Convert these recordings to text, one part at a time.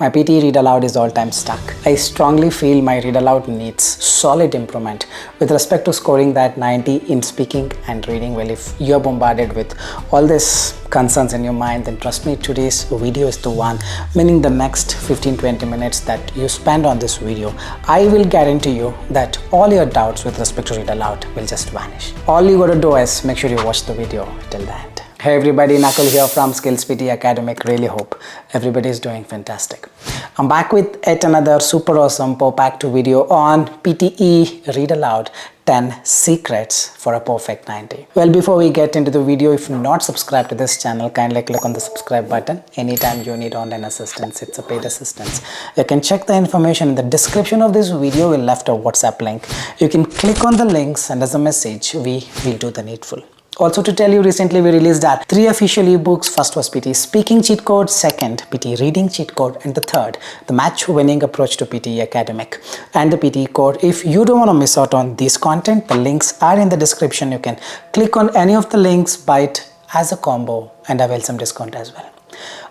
My PTE read aloud is all time stuck. I strongly feel my read aloud needs solid improvement with respect to scoring that 90 in speaking and reading. Well, if you're bombarded with all these concerns in your mind, then trust me, today's video is the one, meaning the next 15-20 minutes that you spend on this video, I will guarantee you that all your doubts with respect to read aloud will just vanish. All you gotta do is make sure you watch the video till the end. Hey everybody, Nakul here from SKILLS PTE ACADEMIC. Really hope everybody is doing fantastic. I'm back with yet another super awesome packed video on PTE Read Aloud 10 Secrets for a Perfect 90. Well, before we get into the video, if you're not subscribed to this channel, kindly click on the subscribe button. Anytime you need online assistance, it's a paid assistance. You can check the information in the description of this video. We'll left a WhatsApp link. You can click on the link, send us a message. We will do the needful. Also to tell you, recently we released our 3 official ebooks. First was PTE Speaking Cheat Code, second PTE Reading Cheat Code, and the third, the Match-Winning Approach to PTE Academic and the PTE Code. If you don't want to miss out on this content, the links are in the description. You can click on any of the links, buy it as a combo, and avail some discount as well.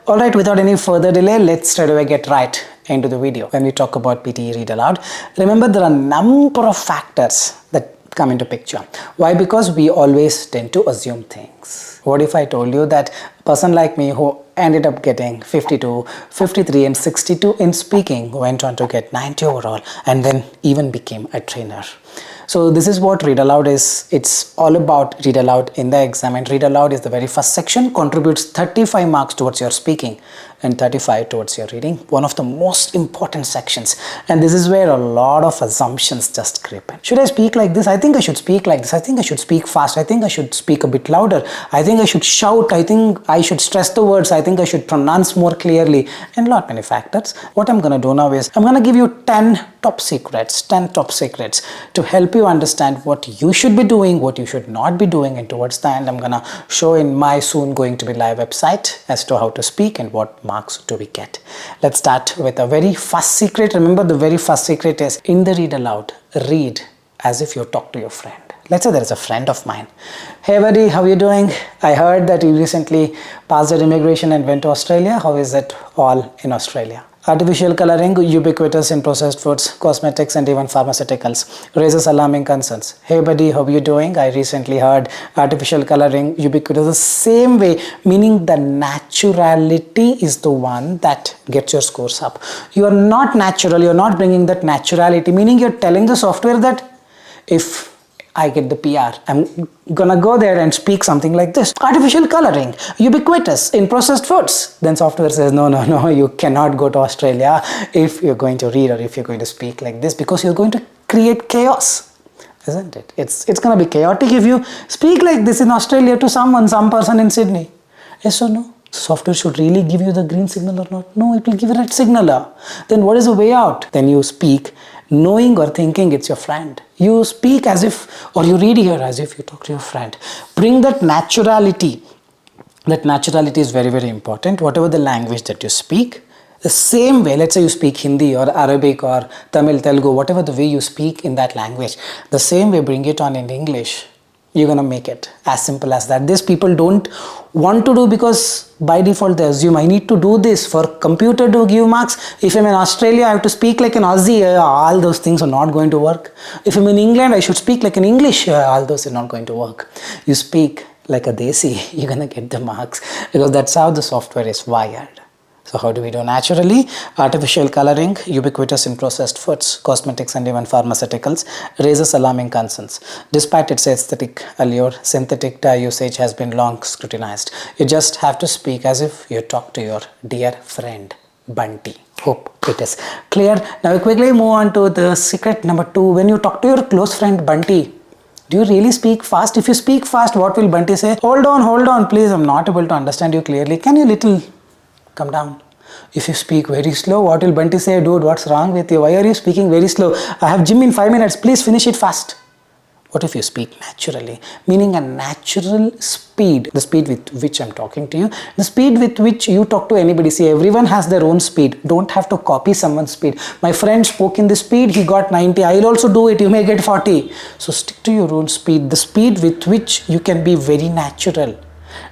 Alright, without any further delay, let's straight away get right into the video. When we talk about PTE Read Aloud, remember there are a number of factors that come into picture. Why? Because we always tend to assume things. What if I told you that a person like me who ended up getting 52, 53 and 62 in speaking went on to get 90 overall and then even became a trainer? So this is what Read Aloud is. It's all about Read Aloud in the exam, and Read Aloud is the very first section, contributes 35 marks towards your speaking and 35 towards your reading. One of the most important sections, and this is where a lot of assumptions just creep in. Should I speak like this? I think I should speak like this. I think I should speak fast. I think I should speak a bit louder. I think I should shout. I think I should stress the words. I think I should pronounce more clearly, and lot many factors. What I'm gonna do now is I'm gonna give you 10 top secrets to help you understand what you should be doing, what you should not be doing, and towards the end I'm gonna show in my soon going to be live website as to how to speak and what marks do we get. Let's start with a very first secret. Remember, the very first secret is in the read aloud, read as if you talk to your friend. Let's say there is a friend of mine. Hey buddy, how are you doing? I heard that you recently passed your immigration and went to Australia. How is it all in Australia? Artificial coloring, ubiquitous in processed foods, cosmetics and even pharmaceuticals, raises alarming concerns. Hey buddy, how are you doing? I recently heard artificial coloring, ubiquitous, the same way, meaning the naturality is the one that gets your scores up. You are not natural, you are not bringing that naturality, meaning you are telling the software that if I get the PR, I'm gonna go there and speak something like this. Artificial coloring, ubiquitous in processed foods. Then software says, no, you cannot go to Australia if you're going to read or if you're going to speak like this, because you're going to create chaos, isn't it? It's gonna be chaotic if you speak like this in Australia to some person in Sydney. Yes or no? Software should really give you the green signal or not? No, it will give a red signal. Then what is the way out? Then you speak knowing or thinking it's your friend. You speak as if, or you read here as if you talk to your friend. Bring that naturality. That naturality is very, very important. Whatever the language that you speak, the same way, let's say you speak Hindi or Arabic or Tamil, Telugu, whatever the way you speak in that language, the same way bring it on in English. You're gonna make it as simple as that. This people don't want to do because by default they assume I need to do this for computer to give marks. If I'm in Australia, I have to speak like an Aussie. All those things are not going to work. If I'm in England, I should speak like an English. All those are not going to work. You speak like a Desi, you're gonna get the marks, because that's how the software is wired. So how do we do naturally? Artificial coloring, ubiquitous in processed foods, cosmetics and even pharmaceuticals, raises alarming concerns. Despite its aesthetic allure, synthetic dye usage has been long scrutinized. You just have to speak as if you talk to your dear friend, Bunty. Hope it is clear. Now we quickly move on to the secret number 2. When you talk to your close friend, Bunty, do you really speak fast? If you speak fast, what will Bunty say? Hold on, please, I'm not able to understand you clearly. Can you little come down? If you speak very slow, what will Bunty say? Dude, what's wrong with you? Why are you speaking very slow? I have gym in 5 minutes. Please finish it fast. What if you speak naturally? Meaning a natural speed, the speed with which I'm talking to you, the speed with which you talk to anybody. See, everyone has their own speed. Don't have to copy someone's speed. My friend spoke in this speed, he got 90. I'll also do it. You may get 40. So stick to your own speed, the speed with which you can be very natural.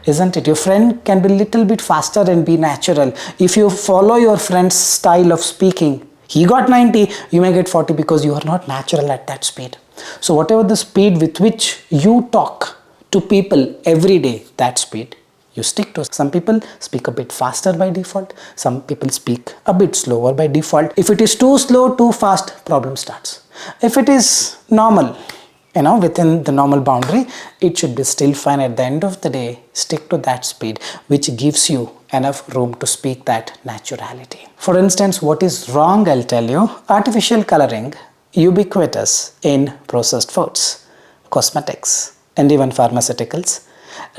isn't it? Your friend can be little bit faster and be natural. If you follow your friend's style of speaking, he got 90, you may get 40 because you are not natural at that speed. So whatever the speed with which you talk to people every day, that speed you stick to. Some people speak a bit faster by default. Some people speak a bit slower by default. If it is too slow, too fast, problem starts. If it is normal, within the normal boundary, it should be still fine. At the end of the day, stick to that speed which gives you enough room to speak that naturality. For instance, what is wrong, I'll tell you. Artificial coloring, ubiquitous in processed foods, cosmetics, and even pharmaceuticals,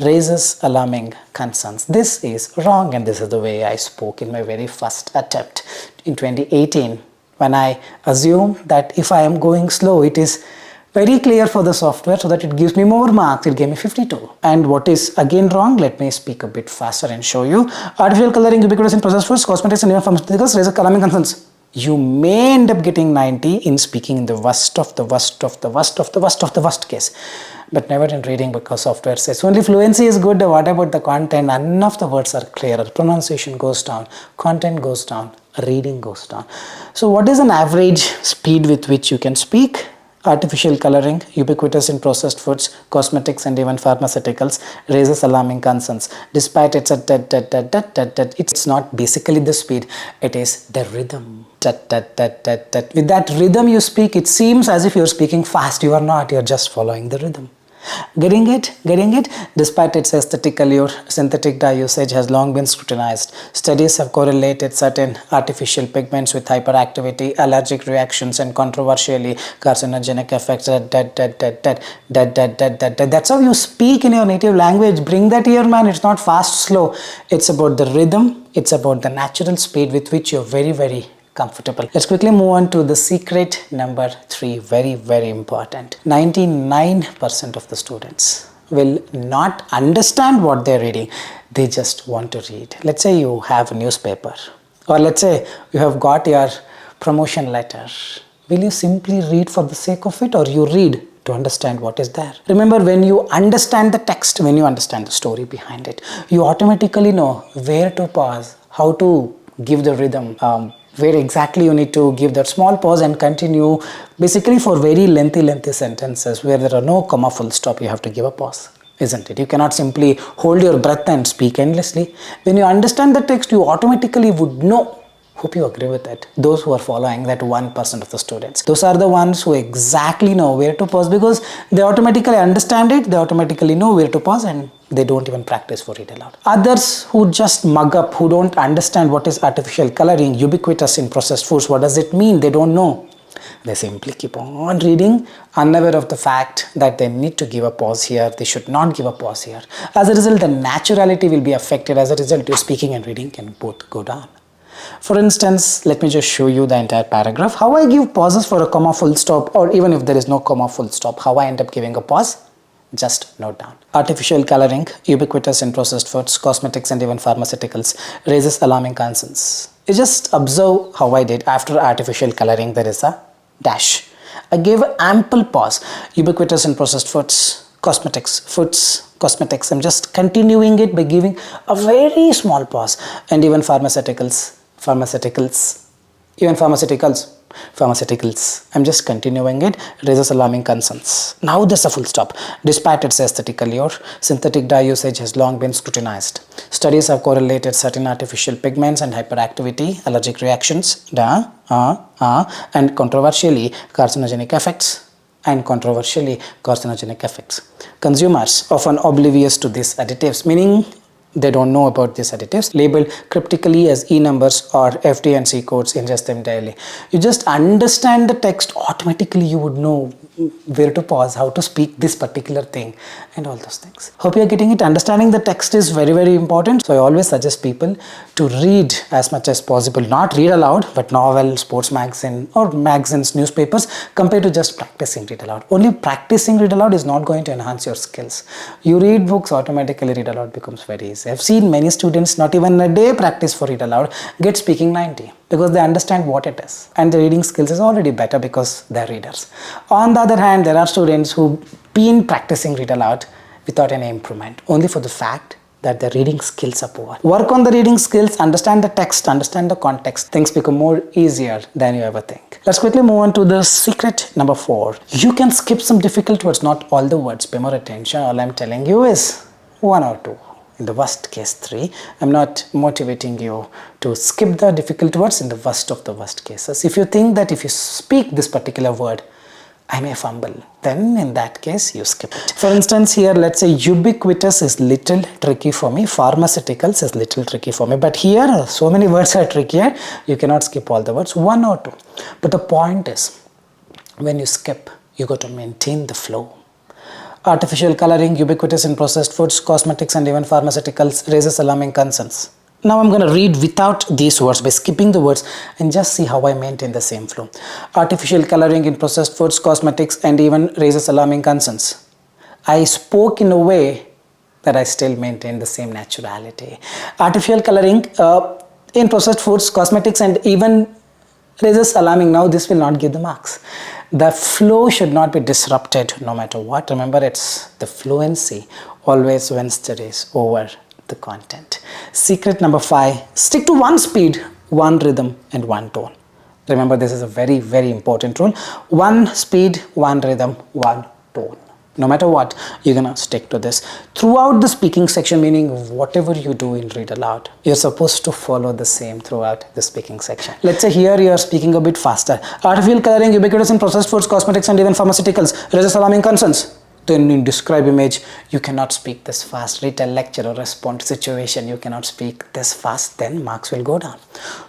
raises alarming concerns. This is wrong, and this is the way I spoke in my very first attempt in 2018, when I assumed that if I am going slow, it is very clear for the software so that it gives me more marks. It gave me 52. And what is again wrong? Let me speak a bit faster and show you. Artificial coloring, ubiquitous in processed foods, cosmetics, and even pharmaceuticals raise alarming concerns. You may end up getting 90 in speaking in the worst of the worst of the worst of the worst of the worst case, but never in reading, because software says only fluency is good. What about the content? None of the words are clearer. Pronunciation goes down, content goes down, reading goes down. So what is an average speed with which you can speak? Artificial coloring, ubiquitous in processed foods, cosmetics, and even pharmaceuticals, raises alarming concerns. Despite it's not basically the speed, it is the rhythm. With that rhythm you speak, it seems as if you're speaking fast. You are not, you're just following the rhythm. Getting it? Despite its aesthetic allure, synthetic dye usage has long been scrutinized. Studies have correlated certain artificial pigments with hyperactivity, allergic reactions, and controversially carcinogenic effects. That's how you speak in your native language. Bring that here, man. It's not fast, slow. It's about the rhythm. It's about the natural speed with which you're very, very comfortable. Let's quickly move on to the secret number 3. Very, very important. 99% of the students will not understand what they're reading. They just want to read. Let's say you have a newspaper, or let's say you have got your promotion letter. Will you simply read for the sake of it, or you read to understand what is there? Remember, when you understand the text, when you understand the story behind it, you automatically know where to pause, how to give the rhythm, where exactly you need to give that small pause and continue. Basically, for very lengthy sentences where there are no comma, full stop, you have to give a pause, isn't it? You cannot simply hold your breath and speak endlessly. When you understand the text, you automatically would know. Hope you agree with that. Those who are following that 1% of the students, those are the ones who exactly know where to pause, because they automatically understand it, they automatically know where to pause, and they don't even practice for it aloud. Others who just mug up, who don't understand what is artificial coloring, ubiquitous in processed foods, what does it mean? They don't know. They simply keep on reading, unaware of the fact that they need to give a pause here. They should not give a pause here. As a result, the naturality will be affected. As a result, your speaking and reading can both go down. For instance, let me just show you the entire paragraph. How I give pauses for a comma, full stop, or even if there is no comma, full stop, how I end up giving a pause. Just note down. Artificial coloring, ubiquitous in processed foods, cosmetics, and even pharmaceuticals, raises alarming concerns. You just observe how I did. After artificial coloring, there is a dash. I gave ample pause. Ubiquitous in processed foods, cosmetics, foods, cosmetics. I'm just continuing it by giving a very small pause. And even pharmaceuticals, pharmaceuticals. I'm just continuing it. Raises alarming concerns. Now there's a full stop. Despite its aesthetic allure, synthetic dye usage has long been scrutinized. Studies have correlated certain artificial pigments and hyperactivity, allergic reactions, and controversially carcinogenic effects. Consumers often oblivious to these additives, meaning they don't know about these additives, labeled cryptically as E-numbers or FD&C codes, ingest them daily. You just understand the text, automatically you would know where to pause, how to speak this particular thing, and all those things. Hope you're getting it. Understanding the text is very, very important. So I always suggest people to read as much as possible. Not read aloud, but novel, sports magazine, or magazines, newspapers, compared to just practicing read aloud. Only practicing read aloud is not going to enhance your skills. You read books, automatically read aloud becomes very easy. I've seen many students not even a day practice for read aloud get speaking 90 because they understand what it is, and the reading skills is already better because they're readers. On the other hand, there are students who been practicing read aloud without any improvement, only for the fact that the reading skills are poor. Work on the reading skills, understand the text, understand the context. Things become more easier than you ever think. Let's quickly move on to the secret number 4. You can skip some difficult words, not all the words. Pay more attention. All I'm telling you is 1 or 2. In the worst case 3. I'm not motivating you to skip the difficult words in the worst of the worst cases. If you think that if you speak this particular word, I may fumble, then in that case you skip it. For instance, here let's say ubiquitous is little tricky for me, pharmaceuticals is little tricky for me, but here so many words are trickier, you cannot skip all the words, 1 or 2. But the point is, when you skip, you got to maintain the flow. Artificial coloring, ubiquitous in processed foods, cosmetics and even pharmaceuticals raises alarming concerns. Now I'm going to read without these words by skipping the words and just see how I maintain the same flow. Artificial coloring in processed foods, cosmetics and even raises alarming concerns. I spoke in a way that I still maintain the same naturality. Artificial coloring in processed foods, cosmetics and even raises alarming. Now this will not give the marks. The flow should not be disrupted no matter what. Remember, it's the fluency always wins the race over the content. Secret number 5, stick to one speed, one rhythm and one tone. Remember, this is a very, very important rule. One speed, one rhythm, one tone. No matter what, you're gonna stick to this. Throughout the speaking section, meaning whatever you do in read aloud, you're supposed to follow the same throughout the speaking section. Let's say here you're speaking a bit faster. Artificial coloring, ubiquitous in processed foods, cosmetics and even pharmaceuticals raises alarming concerns. Then in describe image, you cannot speak this fast. Read a lecture or respond to situation, you cannot speak this fast, then marks will go down.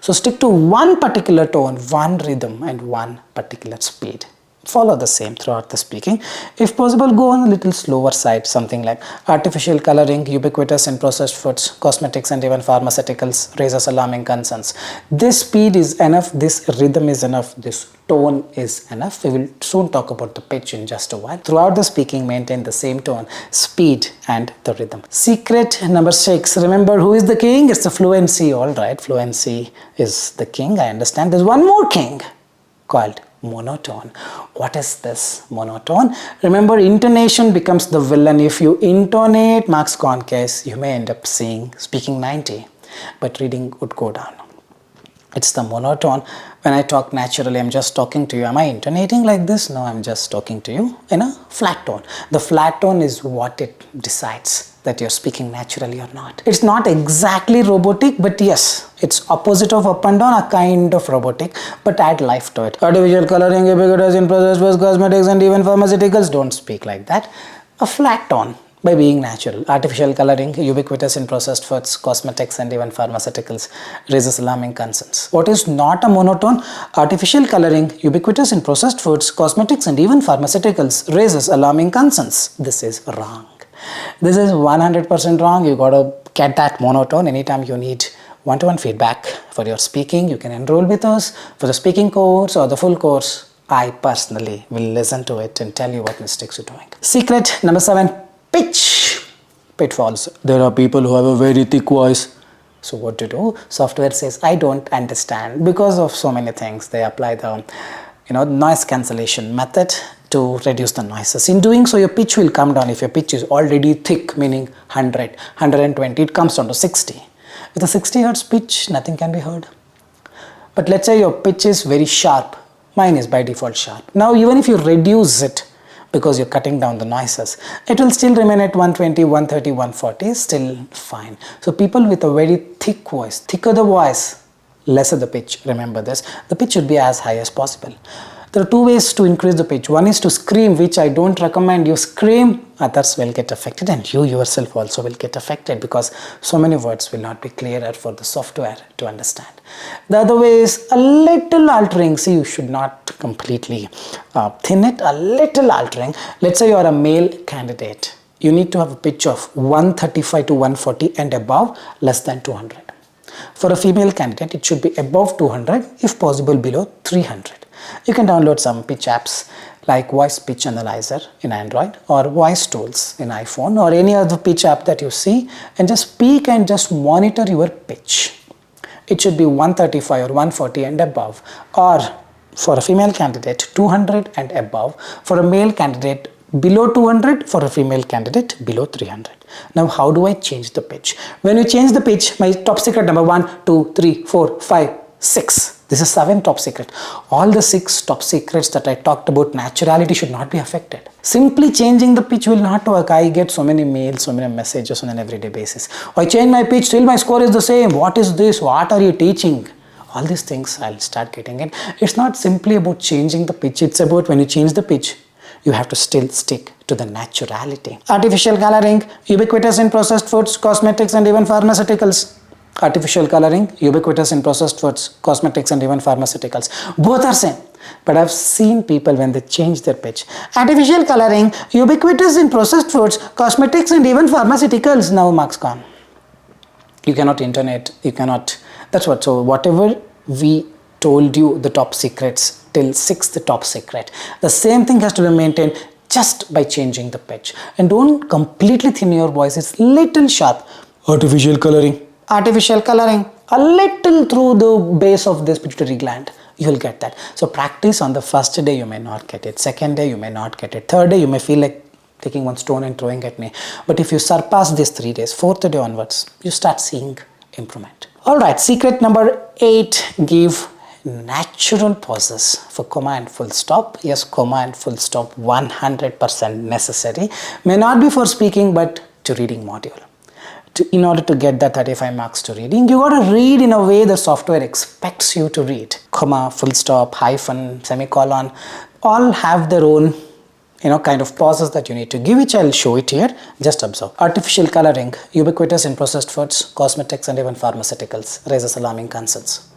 So stick to one particular tone, one rhythm and one particular speed. Follow the same throughout the speaking. If possible, go on a little slower side, something like artificial coloring, ubiquitous in processed foods, cosmetics and even pharmaceuticals raises alarming concerns. This speed is enough, this rhythm is enough, this tone is enough. We will soon talk about the pitch in just a while. Throughout the speaking, maintain the same tone, speed and the rhythm. Secret number 6, remember who is the king? It's the fluency. All right, fluency is the king, I understand. There's one more king called monotone. What is this monotone? Remember, intonation becomes the villain. If you intonate, marks gone case, you may end up speaking 90, but reading would go down. It's the monotone. When I talk naturally, I'm just talking to you. Am I intonating like this? No, I'm just talking to you in a flat tone. The flat tone is what it decides that you're speaking naturally or not. It's not exactly robotic, but yes, it's opposite of up and down, a kind of robotic, but add life to it. Artificial coloring, ubiquitous in processed foods, cosmetics and even pharmaceuticals, don't speak like that. A flat tone by being natural. Artificial coloring, ubiquitous in processed foods, cosmetics and even pharmaceuticals raises alarming concerns. What is not a monotone? Artificial coloring, ubiquitous in processed foods, cosmetics and even pharmaceuticals raises alarming concerns. This is wrong. This is 100% wrong. You gotta get that monotone. Anytime you need one-to-one feedback for your speaking, you can enroll with us for the speaking course or the full course. I personally will listen to it and tell you what mistakes you're doing. Secret number 7, pitch. Pitfalls. There are people who have a very thick voice. So what to do? Software says, I don't understand. Because of so many things, they apply the noise cancellation method to reduce the noises. In doing so, your pitch will come down. If your pitch is already thick, meaning 100, 120, it comes down to 60. With a 60 hertz pitch, nothing can be heard. But let's say your pitch is very sharp. Mine is by default sharp. Now, even if you reduce it, because you're cutting down the noises, it will still remain at 120, 130, 140, still fine. So people with a very thick voice, thicker the voice, lesser the pitch. Remember this, the pitch should be as high as possible. There are two ways to increase the pitch. One is to scream, which I don't recommend. You scream, others will get affected and you yourself also will get affected because so many words will not be clearer for the software to understand. The other way is a little altering. See, you should not completely thin it, a little altering. Let's say you are a male candidate. You need to have a pitch of 135 to 140 and above, less than 200. For a female candidate, it should be above 200, if possible below 300. You can download some pitch apps like Voice Pitch Analyzer in Android or Voice Tools in iPhone or any other pitch app that you see and just speak and just monitor your pitch. It should be 135 or 140 and above, or for a female candidate 200 and above, for a male candidate below 200, for a female candidate below 300. Now how do I change the pitch? When you change the pitch, my top secret number 1, 2, 3, 4, 5, 6. This is 7 top secret. All the 6 top secrets that I talked about, naturality should not be affected. Simply changing the pitch will not work. I get so many mails, so many messages on an everyday basis. I change my pitch, still my score is the same. What is this? What are you teaching? All these things I'll start getting it. It's not simply about changing the pitch. It's about when you change the pitch, you have to still stick to the naturality. Artificial coloring, ubiquitous in processed foods, cosmetics, and even pharmaceuticals. Artificial coloring, ubiquitous in processed foods, cosmetics, and even pharmaceuticals. Both are same. But I've seen people when they change their pitch. Artificial coloring, ubiquitous in processed foods, cosmetics, and even pharmaceuticals. Now marks gone. You cannot intonate, you cannot. That's what. So whatever we told you, the top secrets till 6th top secret, the same thing has to be maintained just by changing the pitch. And don't completely thin your voice. It's little sharp. Artificial coloring. Artificial coloring, a little through the base of this pituitary gland, you will get that. So practice on the first day, you may not get it. Second day, you may not get it. Third day, you may feel like taking one stone and throwing at me. But if you surpass these 3 days, 4th day onwards, you start seeing improvement. Alright, secret number 8, give natural pauses for comma and full stop. Yes, comma and full stop 100% necessary. May not be for speaking, but to reading module. In order to get that 35 marks to reading, you got to read in a way the software expects you to read. Comma, full stop, hyphen, semicolon, all have their own kind of pauses that you need to give, which I'll show it here. Just observe. Artificial coloring, ubiquitous in processed foods, cosmetics, and even pharmaceuticals, raises alarming concerns.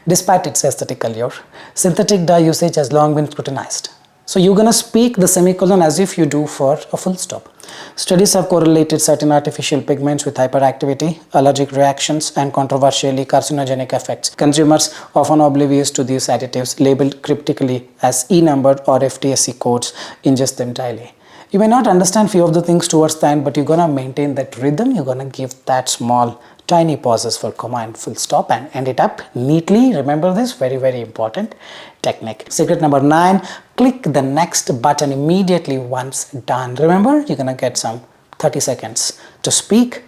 Despite its aesthetic allure, synthetic dye usage has long been scrutinized. So you're going to speak the semicolon as if you do for a full stop. Studies have correlated certain artificial pigments with hyperactivity, allergic reactions, and controversially carcinogenic effects. Consumers, often oblivious to these additives labeled cryptically as E-number or FTSE codes, ingest them daily. You may not understand few of the things towards the end, but you're going to maintain that rhythm. You're going to give that small tiny pauses for comma and full stop and end it up neatly. Remember this, very, very important technique. Secret number 9, click the next button immediately once done. Remember, you're gonna get some 30 seconds to speak.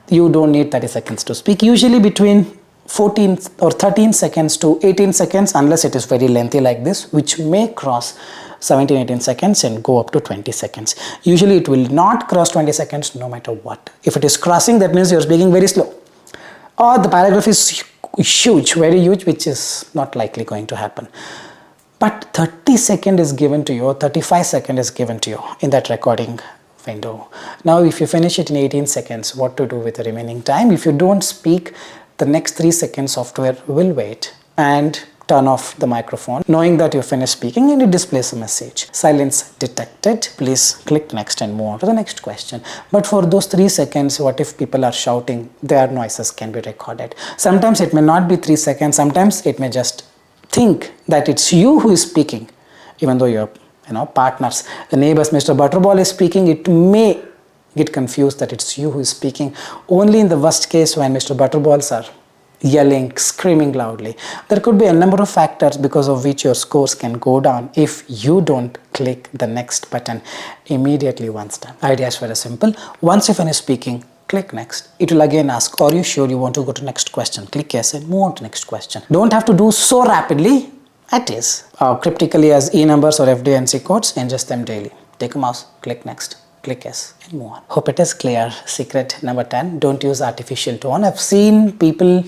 You don't need 30 seconds to speak. Usually between 14 or 13 seconds to 18 seconds, unless it is very lengthy like this, which may cross 17-18 seconds and go up to 20 seconds. Usually it will not cross 20 seconds no matter what. If it is crossing, that means you're speaking very slow. Or the paragraph is huge, very huge, which is not likely going to happen. But 30 seconds is given to you, or 35 seconds is given to you in that recording window. Now if you finish it in 18 seconds, what to do with the remaining time? If you don't speak, the next 3 seconds software will wait and turn off the microphone, knowing that you finished speaking, and it displays a message. Silence detected. Please click next and move on to the next question. But for those 3 seconds, what if people are shouting? Their noises can be recorded. Sometimes it may not be 3 seconds. Sometimes it may just think that it's you who is speaking, even though you're partners. The neighbors, Mr. Butterball is speaking. It may get confused that it's you who is speaking. Only in the worst case when Mr. Butterballs are yelling, screaming loudly. There could be a number of factors because of which your scores can go down if you don't click the next button immediately once done. Idea is very simple. Once you finish speaking, click next. It will again ask, are you sure you want to go to next question? Click yes and move on to next question. Don't have to do so rapidly. At is cryptically as E numbers or FDNC codes, ingest them daily. Take a mouse, click next. Click yes and move on. Hope it is clear. Secret number 10, don't use artificial tone. I've seen people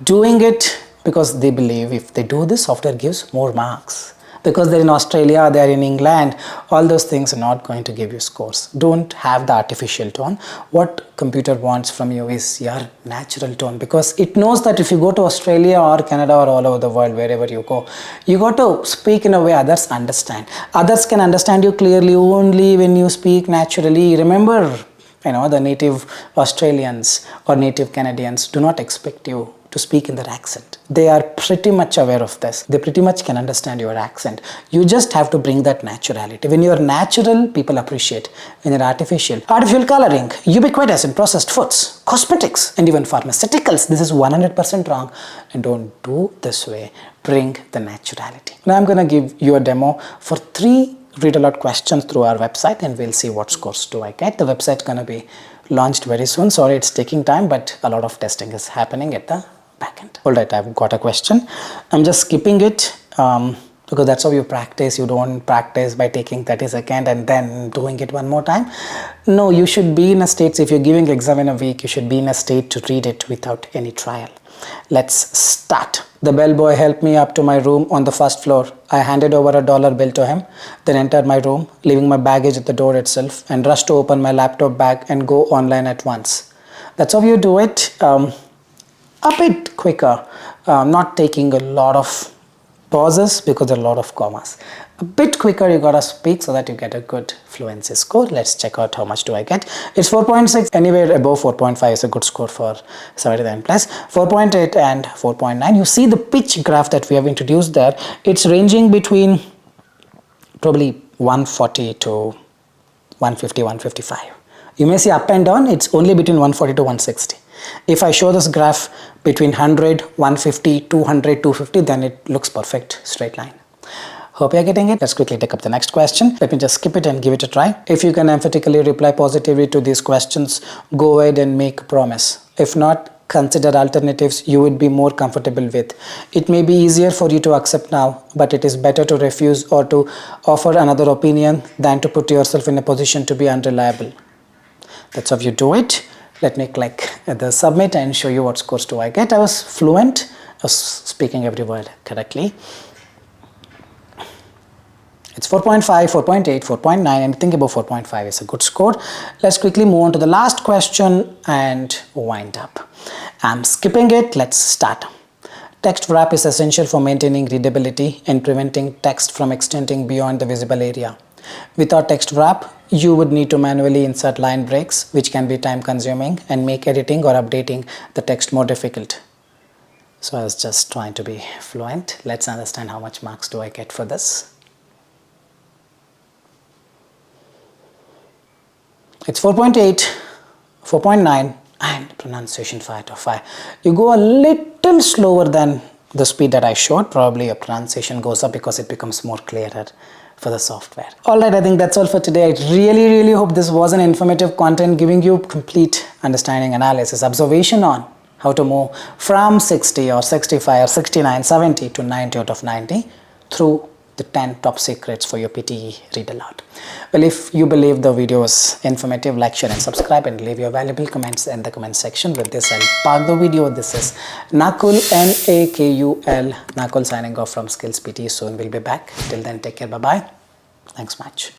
doing it because they believe if they do this, software gives more marks. Because they're in Australia, they're in England, all those things are not going to give you scores. Don't have the artificial tone. What computer wants from you is your natural tone, because it knows that if you go to Australia or Canada or all over the world, wherever you go, you got to speak in a way others understand. Others can understand you clearly only when you speak naturally. Remember, the native Australians or native Canadians do not expect you to speak in their accent. They are pretty much aware of this. They pretty much can understand your accent. You just have to bring that naturality. When you're natural, people appreciate. When you're artificial coloring, ubiquitous in processed foods, cosmetics, and even pharmaceuticals, this is 100% wrong. And don't do this way. Bring the naturality. Now I'm going to give you a demo for 3 read aloud questions through our website and we'll see what scores do I get. The website's gonna be launched very soon. Sorry, it's taking time, but a lot of testing is happening at the backend. All right, I've got a question. I'm just skipping it because that's how you practice. You don't practice by taking 30 seconds and then doing it one more time. No, you should be in a state, so if you're giving exam in a week, you should be in a state to read it without any trial. Let's start. The bellboy helped me up to my room on the first floor. I handed over $1 bill to him, then entered my room, leaving my baggage at the door itself, and rushed to open my laptop bag and go online at once. That's how you do it. A bit quicker, not taking a lot of pauses because there are a lot of commas. A bit quicker you gotta speak so that you get a good fluency score. Let's check out how much do I get. It's 4.6. Anywhere above 4.5 is a good score for 79 plus. 4.8 and 4.9. You see the pitch graph that we have introduced there. It's ranging between probably 140 to 150, 155. You may see up and down. It's only between 140 to 160. If I show this graph between 100, 150, 200, 250, then it looks perfect straight line. Hope you're getting it. Let's quickly take up the next question. Let me just skip it and give it a try. If you can emphatically reply positively to these questions, go ahead and make a promise. If not, consider alternatives you would be more comfortable with. It may be easier for you to accept now, but it is better to refuse or to offer another opinion than to put yourself in a position to be unreliable. That's how you do it. Let me click the submit and show you what scores do I get. I was fluent. I was speaking every word correctly. It's 4.5, 4.8, 4.9, and think about 4.5 is a good score. Let's quickly move on to the last question and wind up. I'm skipping it. Let's start. Text wrap is essential for maintaining readability and preventing text from extending beyond the visible area. Without text wrap, you would need to manually insert line breaks, which can be time consuming and make editing or updating the text more difficult. So I was just trying to be fluent. Let's understand how much marks do I get for this. It's 4.8, 4.9 and pronunciation 5 out of 5. You go a little slower than the speed that I showed. Probably your pronunciation goes up because it becomes more clearer for the software. Alright, I think that's all for today. I really hope this was an informative content giving you complete understanding, analysis, observation on how to move from 60 or 65 or 69, 70 to 90 out of 90 through the 10 top secrets for your PTE read aloud. Well, if you believe the video was informative, like, share and subscribe and leave your valuable comments in the comment section. With this, I'll park the video. This is Nakul, N-A-K-U-L, Nakul signing off from Skills PTE. Soon we'll be back. Till then, take care. Bye-bye. Thanks much.